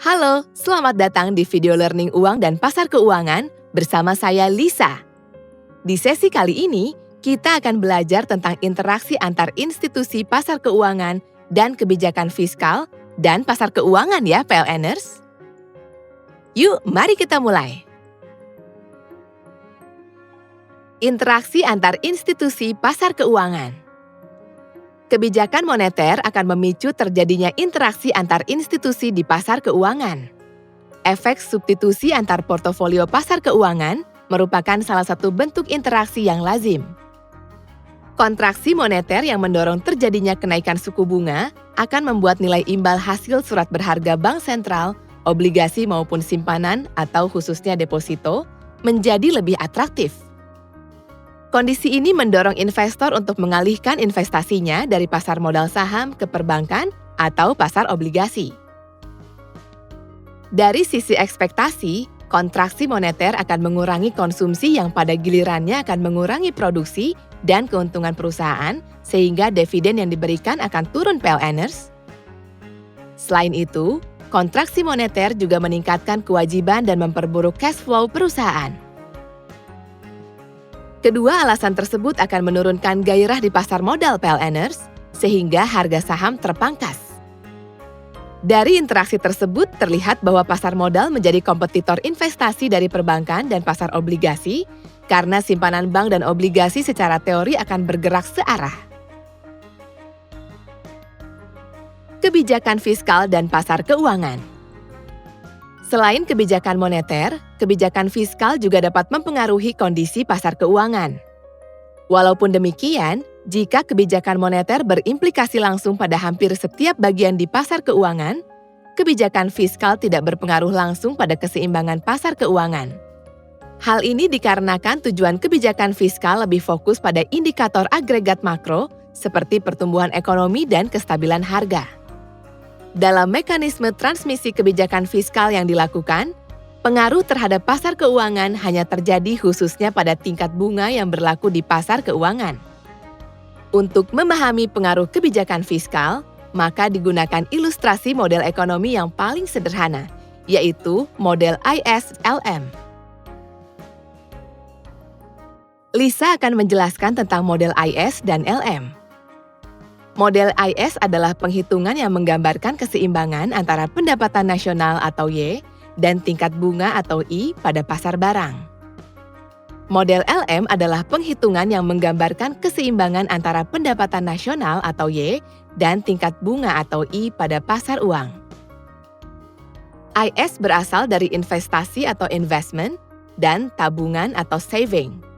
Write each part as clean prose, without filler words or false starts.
Halo, selamat datang di video learning uang dan pasar keuangan bersama saya Lisa. Di sesi kali ini, kita akan belajar tentang interaksi antar institusi pasar keuangan dan kebijakan fiskal dan pasar keuangan ya PLNers. Yuk, mari kita mulai. Interaksi antar institusi pasar keuangan. Kebijakan moneter akan memicu terjadinya interaksi antar institusi di pasar keuangan. Efek substitusi antar portofolio pasar keuangan merupakan salah satu bentuk interaksi yang lazim. Kontraksi moneter yang mendorong terjadinya kenaikan suku bunga akan membuat nilai imbal hasil surat berharga bank sentral, obligasi maupun simpanan atau khususnya deposito menjadi lebih atraktif. Kondisi ini mendorong investor untuk mengalihkan investasinya dari pasar modal saham ke perbankan atau pasar obligasi. Dari sisi ekspektasi, kontraksi moneter akan mengurangi konsumsi yang pada gilirannya akan mengurangi produksi dan keuntungan perusahaan sehingga dividen yang diberikan akan turun PLNers. Selain itu, kontraksi moneter juga meningkatkan kewajiban dan memperburuk cash flow perusahaan. Kedua alasan tersebut akan menurunkan gairah di pasar modal PLNers, sehingga harga saham terpangkas. Dari interaksi tersebut terlihat bahwa pasar modal menjadi kompetitor investasi dari perbankan dan pasar obligasi, karena simpanan bank dan obligasi secara teori akan bergerak searah. Kebijakan fiskal dan pasar keuangan. Selain kebijakan moneter, kebijakan fiskal juga dapat mempengaruhi kondisi pasar keuangan. Walaupun demikian, jika kebijakan moneter berimplikasi langsung pada hampir setiap bagian di pasar keuangan, kebijakan fiskal tidak berpengaruh langsung pada keseimbangan pasar keuangan. Hal ini dikarenakan tujuan kebijakan fiskal lebih fokus pada indikator agregat makro seperti pertumbuhan ekonomi dan kestabilan harga. Dalam mekanisme transmisi kebijakan fiskal yang dilakukan, pengaruh terhadap pasar keuangan hanya terjadi khususnya pada tingkat bunga yang berlaku di pasar keuangan. Untuk memahami pengaruh kebijakan fiskal, maka digunakan ilustrasi model ekonomi yang paling sederhana, yaitu model IS-LM. Lisa akan menjelaskan tentang model IS dan LM. Model IS adalah penghitungan yang menggambarkan keseimbangan antara pendapatan nasional atau Y dan tingkat bunga atau I pada pasar barang. Model LM adalah penghitungan yang menggambarkan keseimbangan antara pendapatan nasional atau Y dan tingkat bunga atau I pada pasar uang. IS berasal dari investasi atau investment dan tabungan atau saving.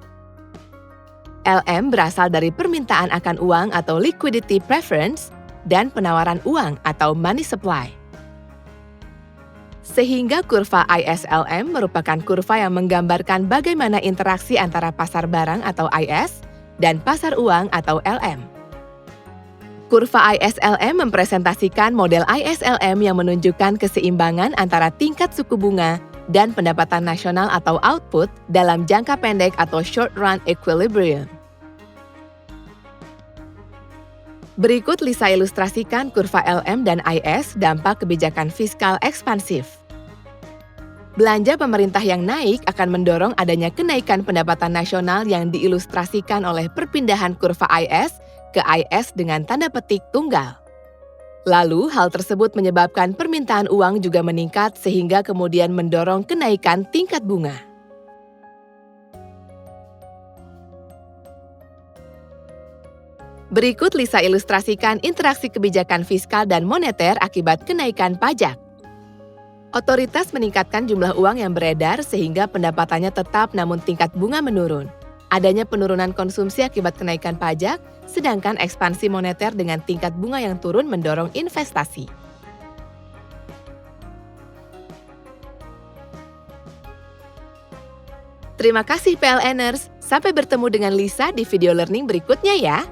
LM berasal dari permintaan akan uang atau liquidity preference dan penawaran uang atau money supply. Sehingga kurva IS-LM merupakan kurva yang menggambarkan bagaimana interaksi antara pasar barang atau IS dan pasar uang atau LM. Kurva IS-LM mempresentasikan model IS-LM yang menunjukkan keseimbangan antara tingkat suku bunga dan pendapatan nasional atau output dalam jangka pendek atau short run equilibrium. Berikut Lisa ilustrasikan kurva LM dan IS dampak kebijakan fiskal ekspansif. Belanja pemerintah yang naik akan mendorong adanya kenaikan pendapatan nasional yang diilustrasikan oleh perpindahan kurva IS ke IS dengan tanda petik tunggal. Lalu, hal tersebut menyebabkan permintaan uang juga meningkat sehingga kemudian mendorong kenaikan tingkat bunga. Berikut Lisa ilustrasikan interaksi kebijakan fiskal dan moneter akibat kenaikan pajak. Otoritas meningkatkan jumlah uang yang beredar sehingga pendapatannya tetap namun tingkat bunga menurun. Adanya penurunan konsumsi akibat kenaikan pajak, sedangkan ekspansi moneter dengan tingkat bunga yang turun mendorong investasi. Terima kasih PLNers, sampai bertemu dengan Lisa di video learning berikutnya ya.